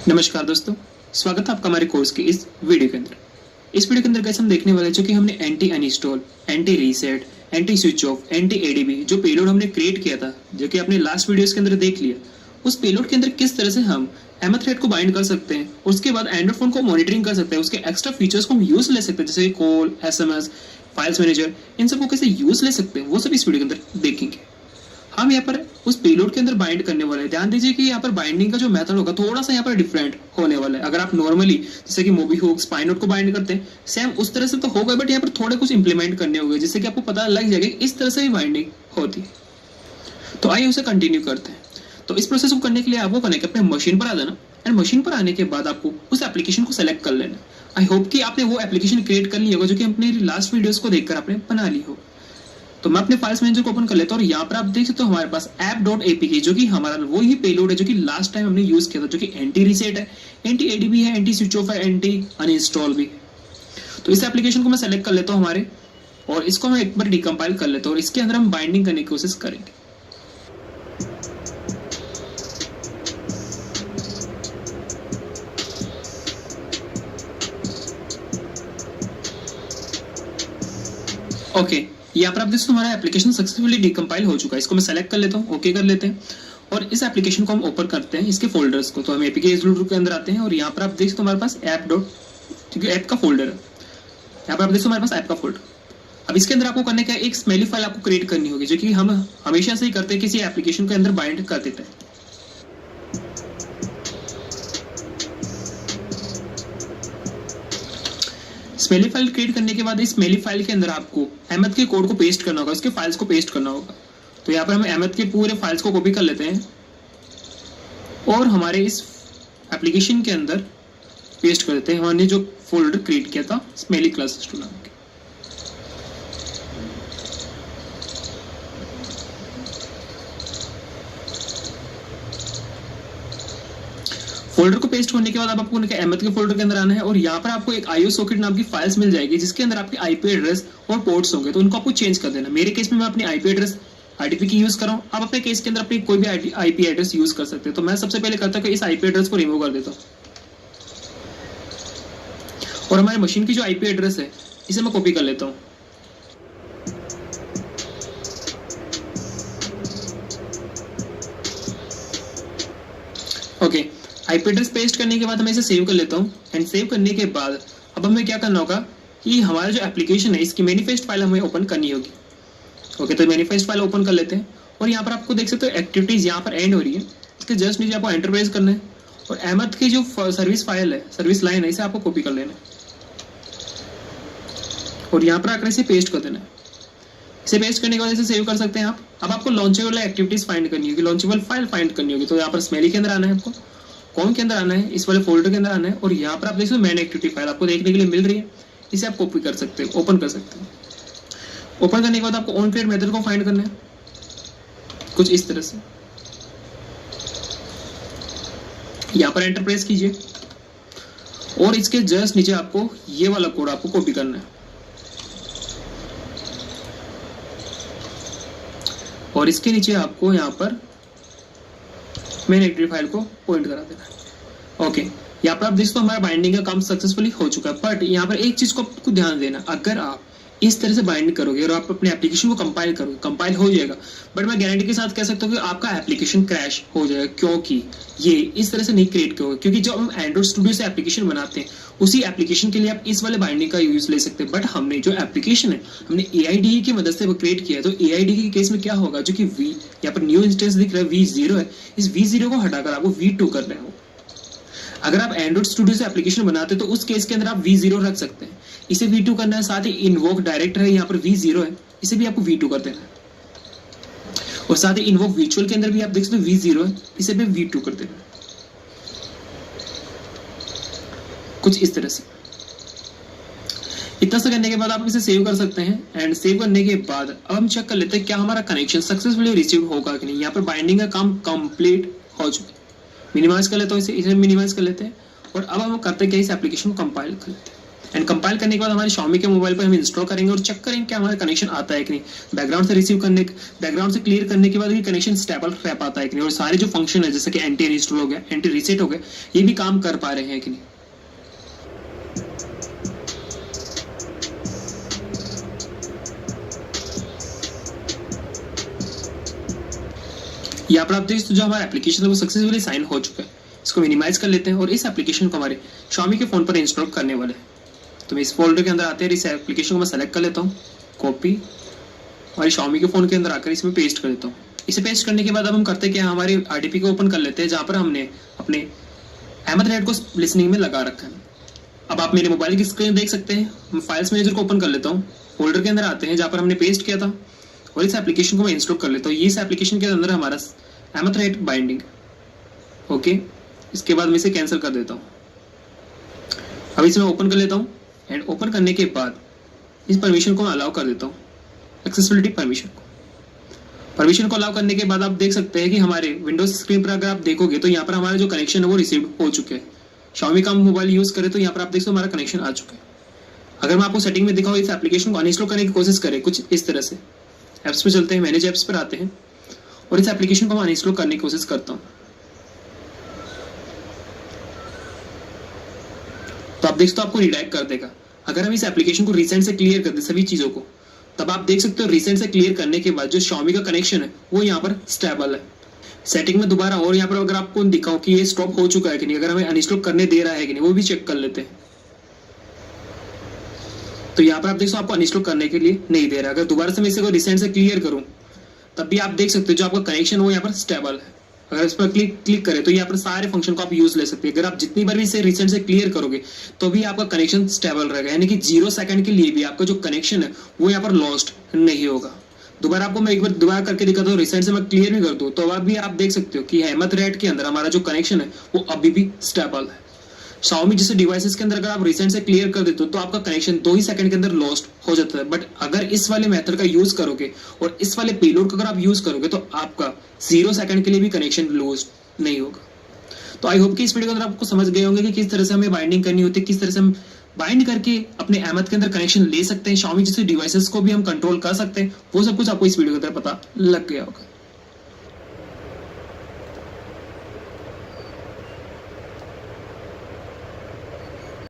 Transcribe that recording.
नमस्कार दोस्तों, स्वागत है आपका हमारे कोर्स के इस वीडियो के अंदर। इस वीडियो के अंदर कैसे हम देखने वाले हैं, जो कि हमने anti uninstall, anti reset, anti switch off, anti ADB जो पेलोड हमने क्रिएट किया था, जो कि आपने लास्ट वीडियोस के अंदर देख लिया, उस पेलोड के अंदर किस तरह से हम एमएथ थ्रेड को बाइंड कर सकते हैं और उसके बाद एंड्रॉइड फोन को मॉनिटरिंग कर सकते हैं, उसके एक्स्ट्रा फीचर्स को हम यूज ले सकते हैं, जैसे कॉल, एसएमएस, फाइल्स मैनेजर, इन सबको कैसे यूज ले सकते हैं वो सब इस वीडियो के अंदर देखेंगे। हम यहाँ पर उस पेलोड के अंदर बाइंड करने वाले हैं। ध्यान दीजिए कि यहाँ पर बाइंडिंग का जो मेथड होगा थोड़ा सा यहाँ पर डिफरेंट होने वाला है। अगर आप नॉर्मली जैसे कि मोबी हुक, स्पाइनोट को बाइंड करते हैं, सेम उस तरह से तो होगा, बट यहाँ पर थोड़े कुछ इंप्लीमेंट करने होंगे, जिससे कि आपको पता लग जाएगा कि इस तरह से भी बाइंडिंग होती है। तो आइए उसे कंटिन्यू करते हैं। तो इस प्रोसेस को करने के लिए आपको करना है कि अपने मशीन पर आ जाना, एंड मशीन पर आने के बाद आपको उस एप्लीकेशन को सेलेक्ट कर लेना। आई होप कि आपने वो एप्लीकेशन क्रिएट कर ली होगा, जो कि अपने लास्ट वीडियोस को देखकर आपने बना ली हो। तो मैं अपने फाइल्स मैनेजर को ओपन कर लेता हूँ और यहाँ पर आप देख सकते हो हमारे पास app.apk, जो कि हमारा वो ही पेलोड है जो कि लास्ट टाइम हमने यूज किया था, जो कि एंटी रीसेट है, एंटी एडीबी है, एंटी स्विच ऑफ है, एंटी अनइंस्टॉल भी है। तो इस एप्लीकेशन को मैं सेलेक्ट कर लेता हूँ हमारे, और इसको मैं एक बार डिकम्पाइल कर लेता हूँ और इसके अंदर हम बाइंडिंग करने की कोशिश करेंगे। ओके, यहाँ पर आप देखो हमारा एप्लीकेशन सक्सेसफुली डिकम्पाइल हो चुका है। इसको मैं सेलेक्ट कर लेता हूँ, ओके कर लेते हैं, और इस एप्लीकेशन को हम ओपन करते हैं, इसके फोल्डर्स को। तो हम एपीके के अंदर आते हैं और यहाँ पर आप देख सकते हो हमारे पास ऐप का फोल्डर है। यहाँ पर आप देख सकते हो हमारे पास ऐप का फोल्डर। अब इसके अंदर आपको करने का एक स्मेली फाइल आपको क्रिएट करनी होगी, जो कि हम हमेशा से ही करते हैं, किसी एप्लीकेशन के अंदर बाइंड कर देते हैं। स्मेली फाइल क्रिएट करने के बाद इस स्मेली फाइल के अंदर आपको एमएथ के कोड को पेस्ट करना होगा, उसके फाइल्स को पेस्ट करना होगा। तो यहाँ पर हम एमएथ के पूरे फाइल्स को कॉपी कर लेते हैं और हमारे इस एप्लीकेशन के अंदर पेस्ट कर देते हैं। हमने जो फोल्डर क्रिएट किया था स्मेली क्लासेस टू नाम के। फोल्डर को पेस्ट होने के बाद अब आपको उनके एमएथ के फोल्डर के अंदर आना है और यहाँ पर आपको एक आईओ सॉकेट नाम की फाइल्स मिल जाएगी, जिसके अंदर आपके आईपी एड्रेस और पोर्ट्स होंगे। तो उनको आपको चेंज कर देना। मेरे केस में मैं अपनी आईपी एड्रेस आईडीपी की यूज कर रहा हूँ। आप अपने केस के अंदर अपनी कोई भी आईपी एड्रेस यूज कर सकते हैं। तो मैं सबसे पहले करता हूँ कि इस आईपी एड्रेस को रिमूव कर देता हूँ और हमारे मशीन की जो आईपी एड्रेस है इसे मैं कॉपी कर लेता हूँ। ओके, आईपी एड्रेस पेस्ट करने के बाद मैं इसे सेव कर लेता हूँ। एंड सेव करने के बाद अब हमें क्या करना होगा कि हमारा जो एप्लीकेशन है इसकी मैनिफेस्ट फाइल हमें ओपन करनी होगी। ओके, तो मैनिफेस्ट फाइल ओपन कर लेते हैं और यहाँ पर आपको देख सकते हो एक्टिविटीज यहाँ पर एंड हो रही है। इसके जस्ट नीचे आपको एंटरप्राइज करना है और एमएथ की जो सर्विस फाइल है, सर्विस लाइन है, इसे आपको कॉपी कर लेना है और यहाँ पर आकर इसे पेस्ट कर देना है। इसे पेस्ट करने के बाद इसे सेव कर सकते हैं आप। अब आपको लॉन्चेबल एक्टिविटीज फाइंड करनी होगी, लॉन्चेबल फाइल फाइंड करनी होगी। तो यहाँ पर स्मेली के अंदर आना है, आपको कॉम के अंदर आना है, इस वाले फोल्डर के अंदर आना है और यहाँ पर आप देख सकते हो मैन एक्टिविटी फाइल आपको देखने के लिए मिल रही है। इसे आप कॉपी कर सकते हो, ओपन कर सकते हो। ओपन करने के बाद आपको ऑन क्रिएट मेथड को फाइंड करना है कुछ इस तरह से। यहाँ पर एंटर प्रेस कीजिए और इसके जस्ट नीचे आपको ये वाला कोड आपको कॉपी करना है और इसके नीचे आपको यहाँ पर मेन एक्टिविटी फाइल को पॉइंट करा देना है। ओके, यहाँ पर आप देख सकते हो हमारा बाइंडिंग का काम सक्सेसफुली हो चुका है। बट यहाँ पर एक चीज को आपको ध्यान देना, अगर आप इस तरह से बाइंड करोगे और आप अपने एप्लीकेशन को कंपाइल करोगे, कंपाइल हो जाएगा, बट मैं गारंटी के साथ कह सकता हूँ कि आपका एप्लीकेशन क्रैश हो जाएगा, क्योंकि ये इस तरह से नहीं क्रिएट करोगे। क्योंकि जब हम एंड्रॉइड स्टूडियो से एप्लीकेशन बनाते हैं, उसी एप्लीकेशन के लिए आप इस वाले बाइंडिंग का यूज ले सकते हैं। बट हमने जो एप्लीकेशन है हमने AIDE की मदद से वो क्रिएट किया है। तो AIDE के केस में क्या होगा, जो कि यहाँ पर न्यू इंस्टेंस दिख रहा है V0 है, इस V0 को हटाकर आपको V2 कर रहे हो। अगर आप एंड्रॉइड स्टूडियो से एप्लीकेशन बनाते हैं तो उस केस के अंदर आप V0 रख सकते हैं, इसे V2 करना है। साथ ही इन्वोक डायरेक्टर है, यहाँ पर V0 है, इसे भी आपको V2 कर देना है। और साथ ही इन्वोक वर्चुअल के अंदर भी आप देख सकते हो V0 है, इसे भी V2 कर देना है, कुछ इस तरह से। इतना सा करने के बाद आप इसे सेव कर सकते हैं। एंड सेव करने के बाद अब हम चेक कर लेते हैं क्या हमारा कनेक्शन सक्सेसफुली रिसीव होगा कि नहीं। यहाँ पर बाइंडिंग का काम कंप्लीट हो चुका है। मिनिमाइज कर लेते हैं, इसे मिनिमाइज कर लेते हैं और अब हम करते हैं क्या, इस एप्लीकेशन को कंपाइल कर लेते हैं। एंड कंपाइल करने के बाद हमारे Xiaomi के मोबाइल पर हम इंस्टॉल करेंगे और चेक करेंगे कि हमारा कनेक्शन आता है कि नहीं। बैकग्राउंड से क्लियर करने के बाद ये कनेक्शन स्टेबल रह पाता है कि नहीं, और सारे जो फंक्शन है जैसे कि एंटी इंस्टॉल हो गया, एंटी रीसेट हो गया, ये भी काम कर पा रहे हैं कि नहीं। यहाँ पर आप देखिए जो हमारा एप्लीकेशन है वो सक्सेसफुली साइन हो चुका है। इसको मिनिमाइज कर लेते हैं और इस एप्लीकेशन को हमारे Xiaomi के फोन पर इंस्टॉल करने वाले हैं। तो मैं इस फोल्डर के अंदर आते हैं, इस एप्लीकेशन को मैं सेलेक्ट कर लेता हूँ, कॉपी, हमारे Xiaomi के फोन के अंदर आकर इसमें पेस्ट कर देता हूँ। इसे पेस्ट करने के बाद अब हम करते हैं कि हमारे RDP को ओपन कर लेते हैं जहाँ पर हमने अपने अहमद रेड को लिसनिंग में लगा रखा है। अब आप मेरे मोबाइल की स्क्रीन देख सकते हैं। मैं फाइल्स मैनेजर को ओपन कर लेता हूँ, फोल्डर के अंदर आते हैं जहाँ पर हमने पेस्ट किया था और इस एप्लीकेशन को मैं इंस्टॉल कर लेता हूँ। इस एप्लीकेशन के अंदर हमारा अहमद रेड बाइंडिंग, ओके। इसके बाद मैं इसे कैंसिल कर देता हूँ। अब इसे मैं ओपन कर लेता हूँ एंड ओपन करने के बाद इस परमिशन को अलाउ कर देता हूँ, एक्सेसिबिलिटी परमिशन को अलाउ करने के बाद आप देख सकते हैं कि हमारे विंडोज स्क्रीन पर अगर आप देखोगे तो यहाँ पर हमारा जो कनेक्शन है वो रिसीव हो चुके हैं। Xiaomi का मोबाइल यूज करें तो यहाँ पर आप देख सकते हो हमारा कनेक्शन आ चुका है। अगर मैं आपको सेटिंग में दिखाऊँ, इस एप्लीकेशन को अनइंस्टॉल करने की कोशिश करें कुछ इस तरह से, एप्स पे चलते हैं, मैनेज एप्स पर आते हैं और इस एप्लीकेशन को मैं अनइंस्टॉल करने की कोशिश करता हूँ। तो आप देख सकते हो आपको रिडायरेक्ट कर देगा। अगर हम इस एप्लीकेशन को रिसेंट से क्लियर कर दें सभी चीजों को, तब आप देख सकते हो रिसेंट से क्लियर करने के बाद जो Xiaomi का कनेक्शन है वो यहाँ पर स्टेबल है। सेटिंग में दोबारा और यहाँ पर अगर आपको दिखाऊं कि ये स्टॉप हो चुका है कि नहीं, अगर हमें अनइंस्टॉल करने दे रहा है कि नहीं, वो भी चेक कर लेते हैं। तो यहाँ पर आप देख सकते हो आपको अनइंस्टॉल करने के लिए नहीं दे रहा। अगर दोबारा से मैं इसे रिसेंट से क्लियर करूँ तब भी आप देख सकते हो जो आपका कनेक्शन वो यहाँ पर स्टेबल है। अगर इस पर क्लिक करें तो यहाँ पर सारे फंक्शन को आप यूज ले सकते हैं। अगर आप जितनी बार भी इसे रिसेंट से क्लियर करोगे तो भी आपका कनेक्शन स्टेबल रहेगा, यानी कि 0 सेकंड के लिए भी आपका जो कनेक्शन है वो यहाँ पर लॉस्ट नहीं होगा। दोबारा आपको मैं एक बार दोबारा करके दिखाता हूँ, रिसेंट से मैं क्लियर भी कर दूँ तो अब भी आप देख सकते हो कि अहमद रेड के अंदर हमारा जो कनेक्शन है वो अभी भी स्टेबल है। Xiaomi जैसे डिवाइसेस के अंदर अगर आप रिसेंट से क्लियर कर देते हो तो आपका कनेक्शन 2 ही सेकंड के अंदर लॉस्ट हो जाता है। बट अगर इस वाले मेथड का यूज करोगे और इस वाले पेलोड का अगर आप यूज करोगे तो आपका 0 सेकंड के लिए भी कनेक्शन लॉस नहीं होगा। तो आई होप कि इस वीडियो के अंदर आपको समझ गए होंगे कि किस तरह से हमें बाइंडिंग करनी होती है, किस तरह से हम बाइंड करके अपने अहमद के अंदर कनेक्शन ले सकते हैं, Xiaomi जैसे डिवाइसेस को भी हम कंट्रोल कर सकते हैं। वो सब कुछ आपको इस वीडियो के अंदर पता लग गया होगा।